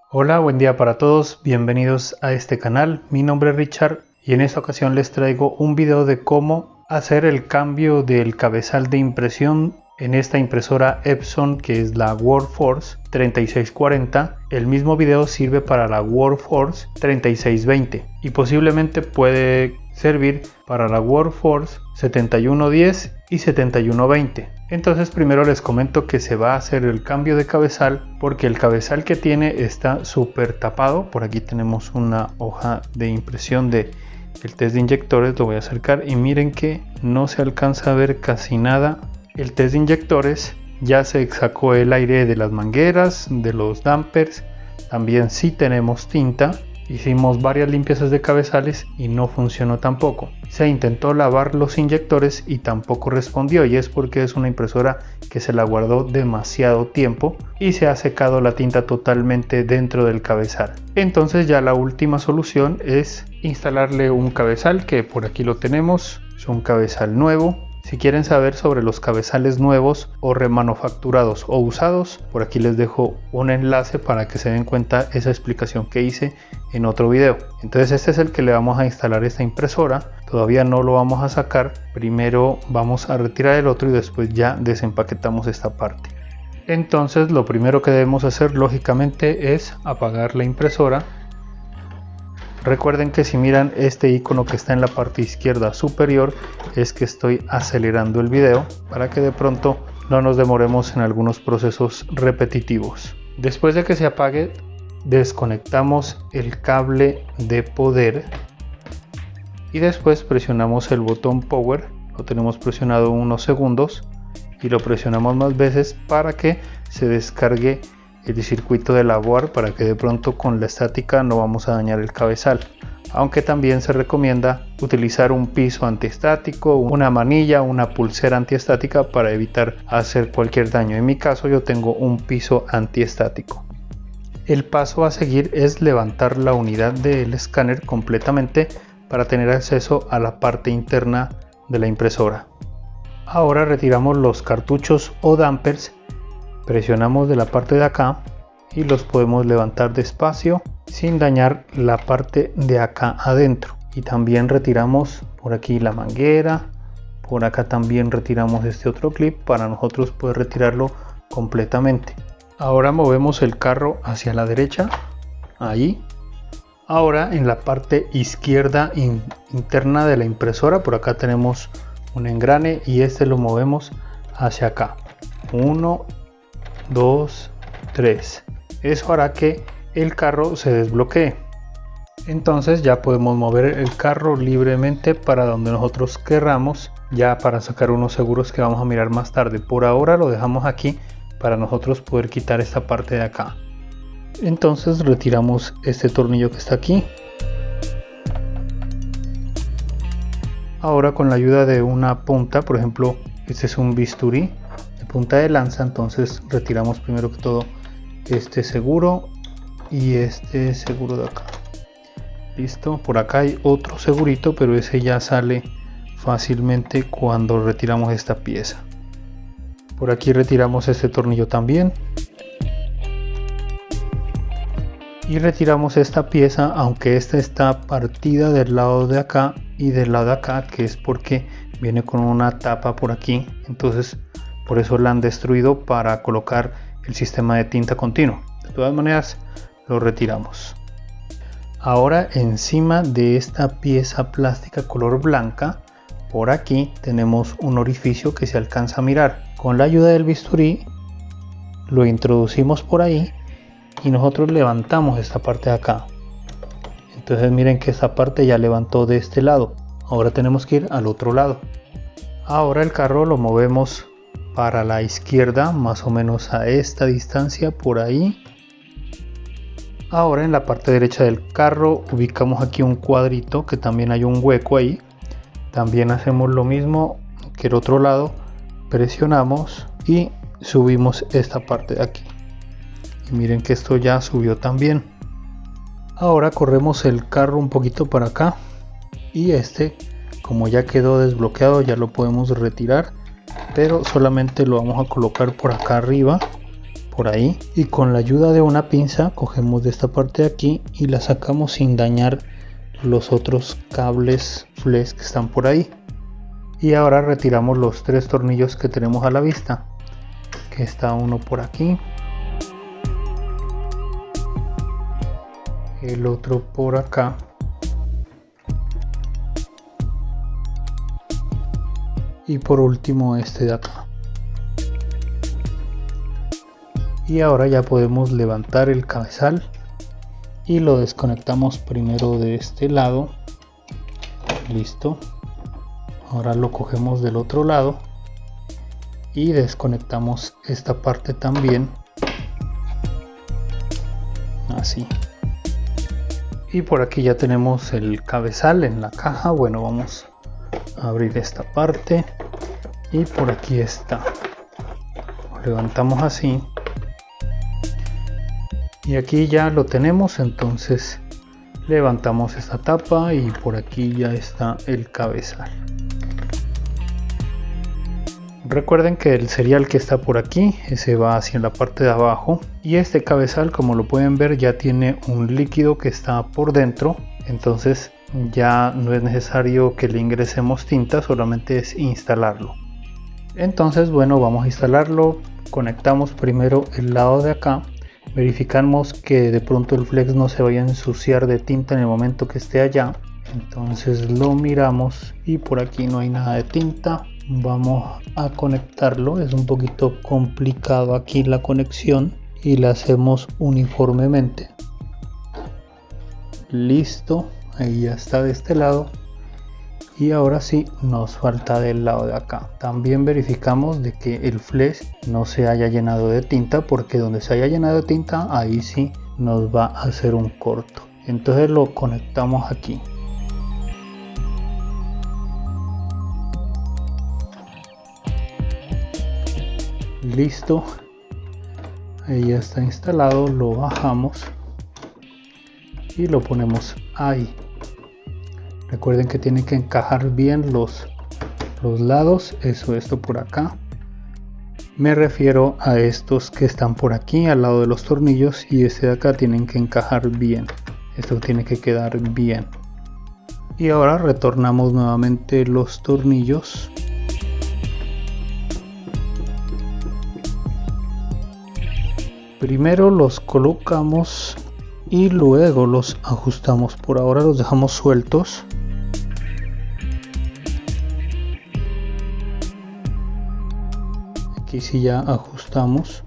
Hola, buen día para todos, bienvenidos a este canal. Mi nombre es Richard y en esta ocasión les traigo un video de cómo hacer el cambio del cabezal de impresión en esta impresora Epson que es la WorkForce 3640. El mismo video sirve para la WorkForce 3620 y posiblemente puede servir para la WorkForce 7110 y 7120. Entonces primero les comento que se va a hacer el cambio de cabezal porque el cabezal que tiene está súper tapado. Por aquí tenemos una hoja de impresión de el test de inyectores, lo voy a acercar y miren que no se alcanza a ver casi nada. El test de inyectores ya se sacó el aire de las mangueras, de los dampers, también sí tenemos tinta. Hicimos varias limpiezas de cabezales y no funcionó tampoco. Se intentó lavar los inyectores y tampoco respondió, y es porque es una impresora que se la guardó demasiado tiempo y se ha secado la tinta totalmente dentro del cabezal. Entonces ya la última solución es instalarle un cabezal, que por aquí lo tenemos, es un cabezal nuevo. Si quieren saber sobre los cabezales nuevos o remanufacturados o usados, por aquí les dejo un enlace para que se den cuenta esa explicación que hice en otro video. Entonces este es el que le vamos a instalar a esta impresora. Todavía no lo vamos a sacar. Primero vamos a retirar el otro y después ya desempaquetamos esta parte. Entonces lo primero que debemos hacer lógicamente es apagar la impresora. Recuerden que si miran este icono que está en la parte izquierda superior es que estoy acelerando el video para que de pronto no nos demoremos en algunos procesos repetitivos. Después de que se apague, desconectamos el cable de poder y después presionamos el botón power. Lo tenemos presionado unos segundos y lo presionamos más veces para que se descargue el circuito de la board, para que de pronto con la estática no vamos a dañar el cabezal. Aunque también se recomienda utilizar un piso antiestático, una manilla, una pulsera antiestática para evitar hacer cualquier daño. En mi caso yo tengo un piso antiestático. El paso a seguir es levantar la unidad del escáner completamente para tener acceso a la parte interna de la impresora. Ahora retiramos los cartuchos o dampers. Presionamos de la parte de acá y los podemos levantar despacio sin dañar la parte de acá adentro. Y también retiramos por aquí la manguera, por acá también retiramos este otro clip para nosotros poder retirarlo completamente. Ahora movemos el carro hacia la derecha, ahí. Ahora en la parte izquierda interna de la impresora, por acá tenemos un engrane y este lo movemos hacia acá. 1, 2, 3. Eso hará que el carro se desbloquee. Entonces ya podemos mover el carro libremente para donde nosotros querramos, ya para sacar unos seguros que vamos a mirar más tarde. Por ahora lo dejamos aquí para nosotros poder quitar esta parte de acá. Entonces retiramos este tornillo que está aquí. Ahora con la ayuda de una punta, por ejemplo este es un bisturí punta de lanza, entonces retiramos primero que todo este seguro y este seguro de acá. Listo, por acá hay otro segurito, pero ese ya sale fácilmente cuando retiramos esta pieza. Por aquí retiramos este tornillo también y retiramos esta pieza, aunque esta está partida del lado de acá y del lado de acá, que es porque viene con una tapa por aquí, entonces por eso la han destruido para colocar el sistema de tinta continuo. De todas maneras lo retiramos. Ahora encima de esta pieza plástica color blanca, por aquí tenemos un orificio que se alcanza a mirar. Con la ayuda del bisturí lo introducimos por ahí y nosotros levantamos esta parte de acá. Entonces miren que esta parte ya levantó de este lado. Ahora tenemos que ir al otro lado. Ahora el carro lo movemos para la izquierda, más o menos a esta distancia, por ahí. Ahora en la parte derecha del carro ubicamos aquí un cuadrito que también hay un hueco ahí. También hacemos lo mismo que el otro lado, presionamos y subimos esta parte de aquí. Y miren que esto ya subió también. Ahora corremos el carro un poquito para acá y este, como ya quedó desbloqueado, ya lo podemos retirar, pero solamente lo vamos a colocar por acá arriba, por ahí, y con la ayuda de una pinza cogemos de esta parte de aquí y la sacamos sin dañar los otros cables flex que están por ahí. Y ahora retiramos los 3 tornillos que tenemos a la vista, que está uno por aquí, el otro por acá y por último este de acá. Y ahora ya podemos levantar el cabezal y lo desconectamos primero de este lado. Listo. Ahora lo cogemos del otro lado y desconectamos esta parte también, así. Y por aquí ya tenemos el cabezal en la caja. Bueno, vamos a abrir esta parte y por aquí está. Lo levantamos así y aquí ya lo tenemos. Entonces levantamos esta tapa y por aquí ya está el cabezal. Recuerden que el serial que está por aquí, ese va hacia la parte de abajo, y este cabezal, como lo pueden ver, ya tiene un líquido que está por dentro, entonces ya no es necesario que le ingresemos tinta, solamente es instalarlo. Entonces bueno, vamos a instalarlo. Conectamos primero el lado de acá, verificamos que de pronto el flex no se vaya a ensuciar de tinta en el momento que esté allá. Entonces lo miramos y por aquí no hay nada de tinta. Vamos a conectarlo, es un poquito complicado aquí la conexión y la hacemos uniformemente. Listo, ahí ya está de este lado y ahora sí nos falta del lado de acá. También verificamos de que el flex no se haya llenado de tinta, porque donde se haya llenado de tinta ahí sí nos va a hacer un corto. Entonces lo conectamos aquí. Listo, ahí ya está instalado, lo bajamos y lo ponemos ahí. Recuerden que tienen que encajar bien los lados, esto por acá. Me refiero a estos que están por aquí al lado de los tornillos, y este de acá tienen que encajar bien. Esto tiene que quedar bien. Y ahora retornamos nuevamente los tornillos. Primero los colocamos y luego los ajustamos. Por ahora los dejamos sueltos. Aquí sí ya ajustamos.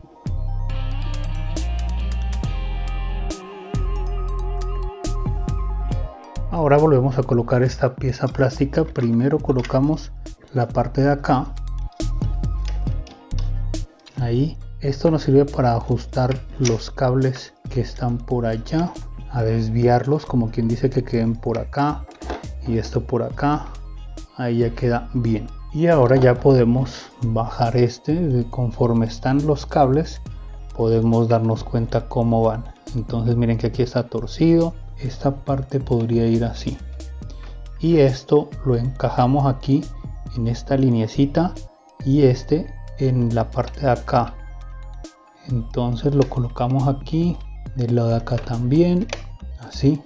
Ahora volvemos a colocar esta pieza plástica. Primero colocamos la parte de acá. Ahí. Esto nos sirve para ajustar los cables que están por allá, a desviarlos, como quien dice, que queden por acá y esto por acá. Ahí ya queda bien. Y ahora ya podemos bajar conforme están los cables, podemos darnos cuenta cómo van. Entonces miren que aquí está torcido, esta parte podría ir así y esto lo encajamos aquí en esta lineecita y en la parte de acá. Entonces lo colocamos aquí, del lado de acá también, así,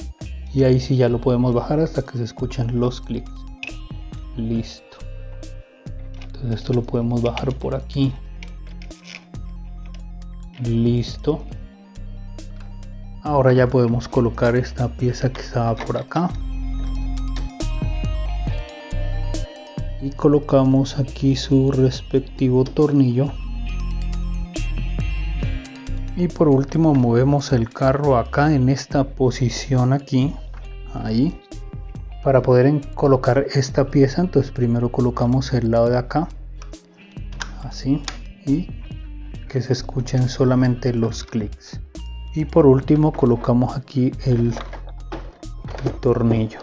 y ahí sí ya lo podemos bajar hasta que se escuchen los clics. Listo. Entonces esto lo podemos bajar por aquí. Listo. Ahora ya podemos colocar esta pieza que estaba por acá. Y colocamos aquí su respectivo tornillo. Y por último movemos el carro acá en esta posición aquí, ahí, para poder colocar esta pieza. Entonces primero colocamos el lado de acá, así, y que se escuchen solamente los clics. Y por último colocamos aquí el tornillo.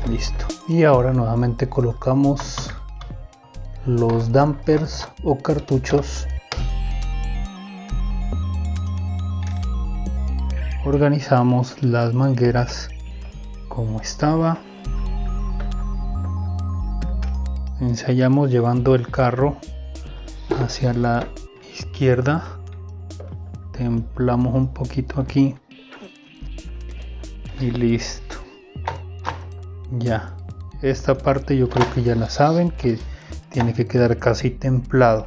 Listo. Y ahora nuevamente colocamos los dampers o cartuchos. Organizamos las mangueras como estaba. Ensayamos llevando el carro hacia la izquierda, templamos un poquito aquí y listo. Ya, esta parte yo creo que ya la saben, que tiene que quedar casi templado.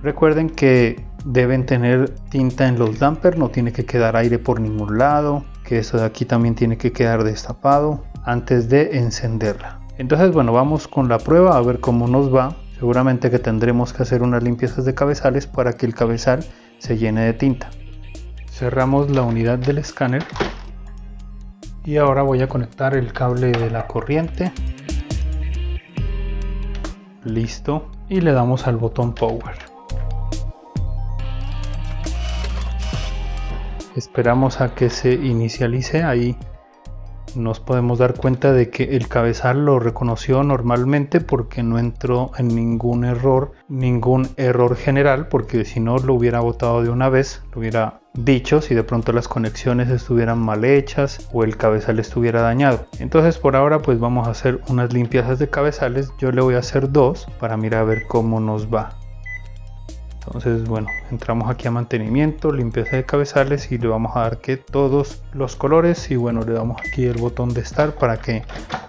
Recuerden que deben tener tinta en los dampers, no tiene que quedar aire por ningún lado, que eso de aquí también tiene que quedar destapado antes de encenderla. Entonces bueno, vamos con la prueba a ver cómo nos va. Seguramente que tendremos que hacer unas limpiezas de cabezales para que el cabezal se llene de tinta. Cerramos la unidad del escáner y ahora voy a conectar el cable de la corriente. Listo, y le damos al botón power. Esperamos a que se inicialice. Ahí nos podemos dar cuenta de que el cabezal lo reconoció normalmente porque no entró en ningún error general, porque si no lo hubiera botado de una vez, lo hubiera dicho si de pronto las conexiones estuvieran mal hechas o el cabezal estuviera dañado. Entonces por ahora pues vamos a hacer unas limpiezas de cabezales. Yo le voy a hacer 2 para mirar a ver cómo nos va. Entonces bueno, entramos aquí a mantenimiento, limpieza de cabezales y le vamos a dar que todos los colores y bueno, le damos aquí el botón de Start para que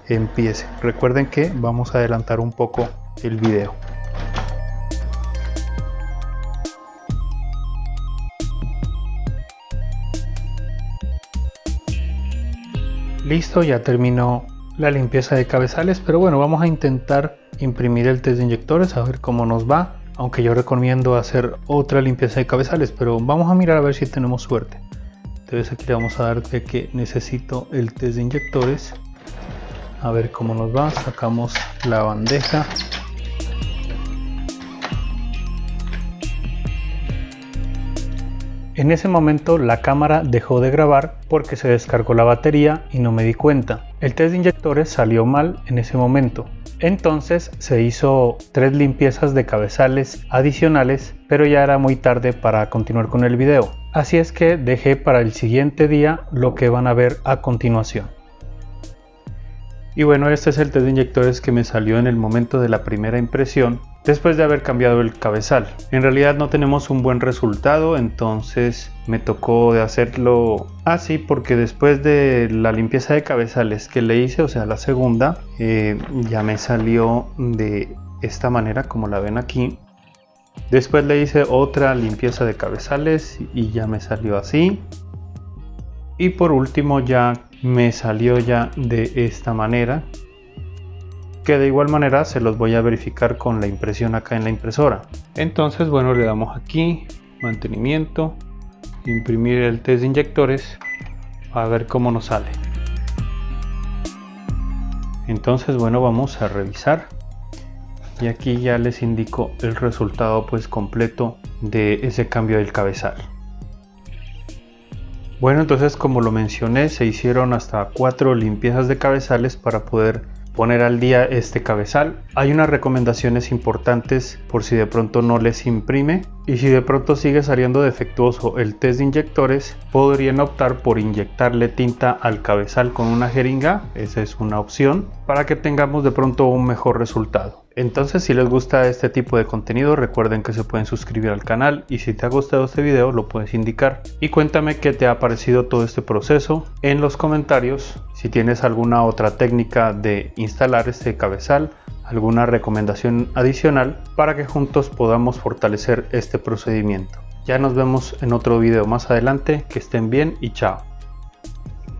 empiece. Recuerden que vamos a adelantar un poco el video. Listo, ya terminó la limpieza de cabezales, pero bueno, vamos a intentar imprimir el test de inyectores a ver cómo nos va. Aunque yo recomiendo hacer otra limpieza de cabezales, pero vamos a mirar a ver si tenemos suerte. Entonces aquí le vamos a dar de que necesito el test de inyectores. A ver cómo nos va. Sacamos la bandeja. En ese momento la cámara dejó de grabar porque se descargó la batería y no me di cuenta. El test de inyectores salió mal en ese momento. Entonces se hizo 3 limpiezas de cabezales adicionales, pero ya era muy tarde para continuar con el video. Así es que dejé para el siguiente día lo que van a ver a continuación. Y bueno, este es el test de inyectores que me salió en el momento de la primera impresión, después de haber cambiado el cabezal. En realidad no tenemos un buen resultado, entonces me tocó de hacerlo así porque después de la limpieza de cabezales que le hice, o sea la segunda, ya me salió de esta manera como la ven aquí. Después le hice otra limpieza de cabezales y ya me salió así. Y por último ya me salió ya de esta manera, que de igual manera se los voy a verificar con la impresión acá en la impresora. Entonces bueno, le damos aquí mantenimiento, imprimir el test de inyectores, a ver cómo nos sale. Entonces bueno, vamos a revisar y aquí ya les indico el resultado pues completo de ese cambio del cabezal. Bueno, entonces como lo mencioné, se hicieron hasta 4 limpiezas de cabezales para poder poner al día este cabezal. Hay unas recomendaciones importantes por si de pronto no les imprime y si de pronto sigue saliendo defectuoso el test de inyectores, podrían optar por inyectarle tinta al cabezal con una jeringa. Esa es una opción para que tengamos de pronto un mejor resultado. Entonces si les gusta este tipo de contenido, recuerden que se pueden suscribir al canal y si te ha gustado este video lo puedes indicar y cuéntame qué te ha parecido todo este proceso en los comentarios. Si tienes alguna otra técnica de instalar este cabezal, alguna recomendación adicional para que juntos podamos fortalecer este procedimiento. Ya nos vemos en otro video más adelante, que estén bien y chao.